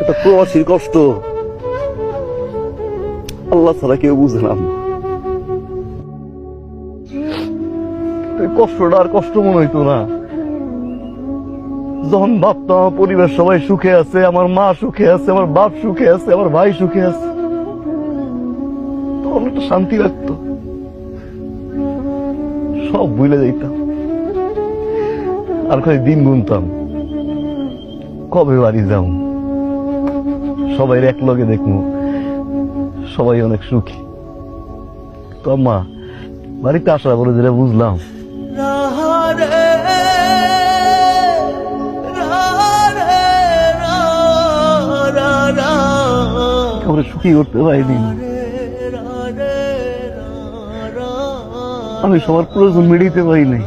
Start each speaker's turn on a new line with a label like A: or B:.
A: এটা প্রবাসীর কষ্ট আল্লাহ ছাড়া কেউ বুঝে না। এই কষ্টটা আর কষ্ট মনে হইতো না যখন ভাবতাম আমার পরিবার সবাই সুখে আছে, আমার মা সুখে আছে, আমার বাপ সুখে আছে, আমার ভাই সুখে আছে, তখন একটা শান্তি লাগতো। সব ভুলে যাইতাম আর খালি দিন গুনতাম কবে বাড়ি যাও, সবাই এক লগে দেখবো, সবাই অনেক সুখী। তো মা বাড়িতে আসার পরে যেটা বুঝলাম কাউরে সুখী করতে পারিনি, আমি সবার প্রয়োজন মেটাইতে পারি নাই।